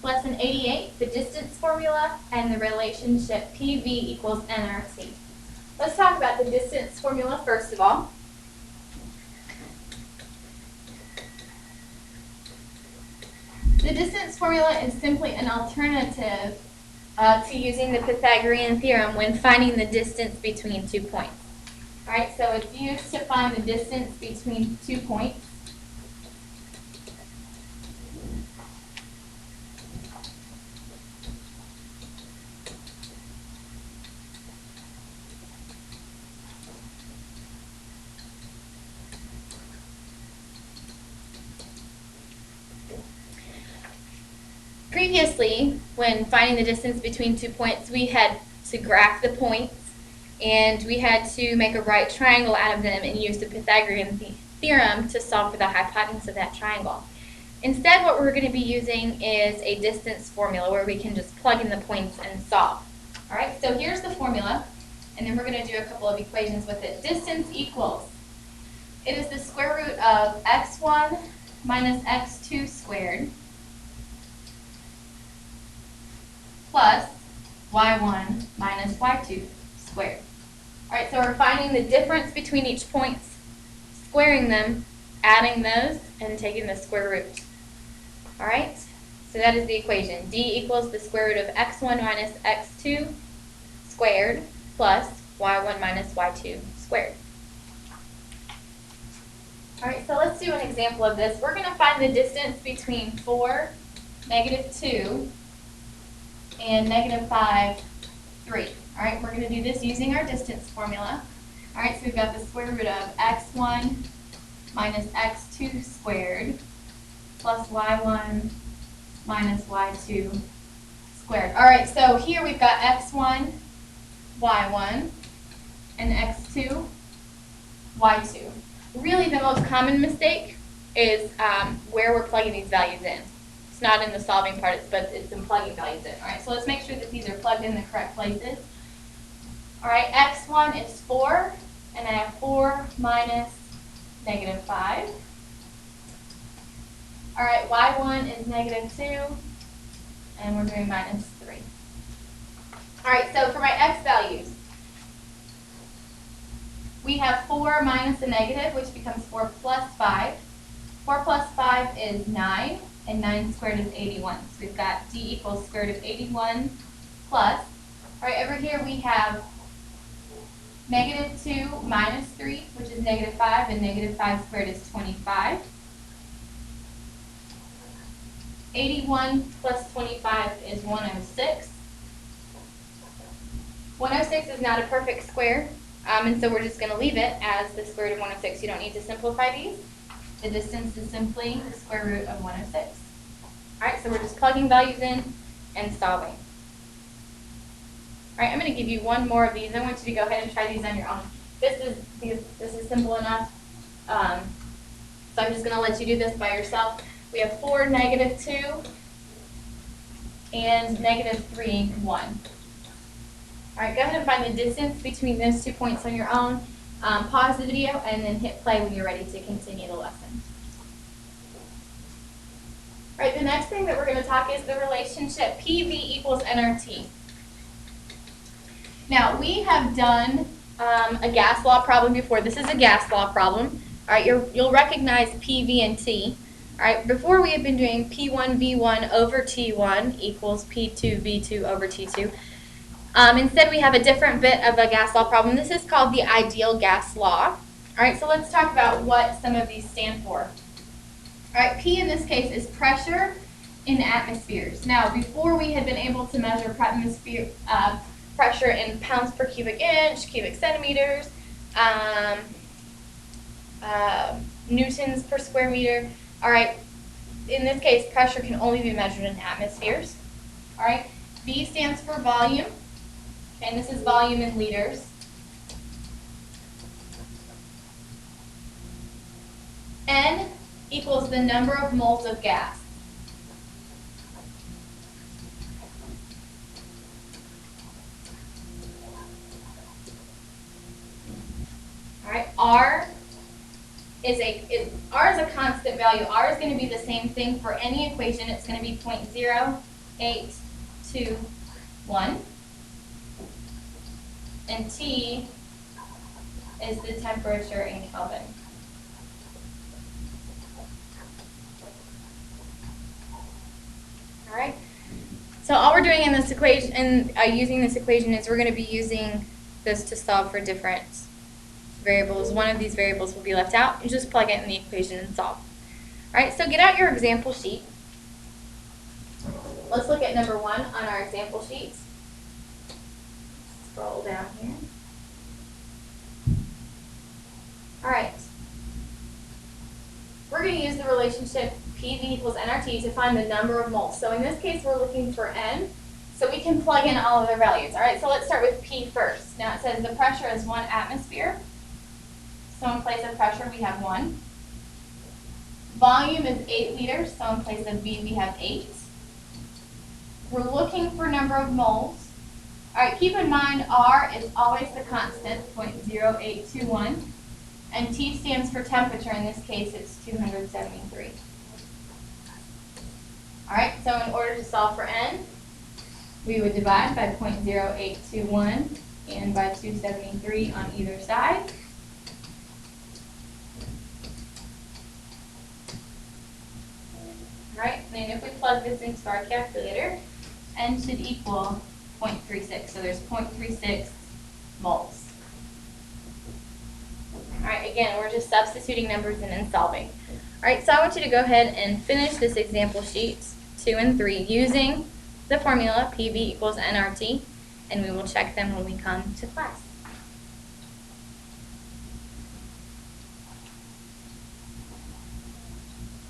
Lesson 88, the distance formula and the relationship PV equals nRT. Let's talk about the distance formula first of all. The distance formula is simply an alternative to using the Pythagorean theorem when finding the distance between 2 points. Alright, so it's used to find the distance between 2 points. Previously, when finding the distance between 2 points, we had to graph the points and we had to make a right triangle out of them and use the Pythagorean theorem to solve for the hypotenuse of that triangle. Instead, what we're going to be using is a distance formula where we can just plug in the points and solve. Alright, so here's the formula, and then we're going to do a couple of equations with it. Distance equals, it is the square root of x1 minus x2 squared plus y1 minus y2 squared. Alright, so we're finding the difference between each point, squaring them, adding those, and taking the square root. Alright, so that is the equation. D equals the square root of x1 minus x2 squared plus y1 minus y2 squared. Alright, so let's do an example of this. We're going to find the distance between 4, -2, and -5, 3. Alright, we're going to do this using our distance formula. Alright, so we've got the square root of x1 minus x2 squared plus y1 minus y2 squared. Alright, so here we've got x1, y1, and x2, y2. Really the most common mistake is where we're plugging these values in. It's not in the solving part, but it's in plugging values in. Alright, so let's make sure that these are plugged in the correct places. Alright, x1 is 4, and I have 4 minus -5. Alright, y1 is -2, and we're doing -3. Alright, so for my x values, we have 4 minus a negative, which becomes 4 plus 5. 4 plus 5 is 9, and 9 squared is 81. So we've got D equals square root of 81 plus, alright, over here we have -2 minus 3, which is -5, and -5 squared is 25. 81 plus 25 is 106. 106 is not a perfect square, and so we're just going to leave it as the square root of 106. You don't need to simplify these. The distance is simply the square root of 106. Alright, so we're just plugging values in and solving. Alright, I'm going to give you one more of these. I want you to go ahead and try these on your own. This is simple enough, so I'm just going to let you do this by yourself. We have 4, -2, and -3, 1. Alright, go ahead and find the distance between those 2 points on your own. Pause the video and then hit play when you're ready to continue the lesson. Alright, the next thing that we're going to talk is the relationship PV equals nRT. Now, we have done a gas law problem before. This is a gas law problem. Alright, you'll recognize PV and T. Alright, before we have been doing P1 V1 over T1 equals P2 V2 over T2. Instead, we have a different bit of a gas law problem. This is called the ideal gas law. Alright, so let's talk about what some of these stand for. Alright, P in this case is pressure in atmospheres. Now, before we had been able to measure pressure in pounds per cubic inch, cubic centimeters, newtons per square meter. Alright, in this case, pressure can only be measured in atmospheres. Alright, V stands for volume, and this is volume in liters. N equals the number of moles of gas. Alright, R is a constant value. R is going to be the same thing for any equation. It's going to be 0.0 0.821. And T is the temperature in Kelvin. All right. So all we're doing in this equation, using this equation, is we're going to be using this to solve for different variables. One of these variables will be left out. You just plug it in the equation and solve. All right. So get out your example sheet. Let's look at number 1 on our example sheet. Scroll down here. All right. We're going to use the relationship PV equals nRT to find the number of moles. So in this case, we're looking for N, so we can plug in all of their values. All right, so let's start with P first. Now it says the pressure is 1 atmosphere. So in place of pressure, we have 1. Volume is 8 liters, so in place of V, we have 8. We're looking for number of moles. All right, keep in mind R is always the constant, 0.0821. And T stands for temperature. In this case, it's 273. All right, so in order to solve for N, we would divide by 0.0821 and by 273 on either side. All right, and then if we plug this into our calculator, N should equal 0.36. So there's 0.36 moles. All right, again, we're just substituting numbers in and solving. All right, so I want you to go ahead and finish this example sheet 2 and 3 using the formula PV equals nRT, and we will check them when we come to class.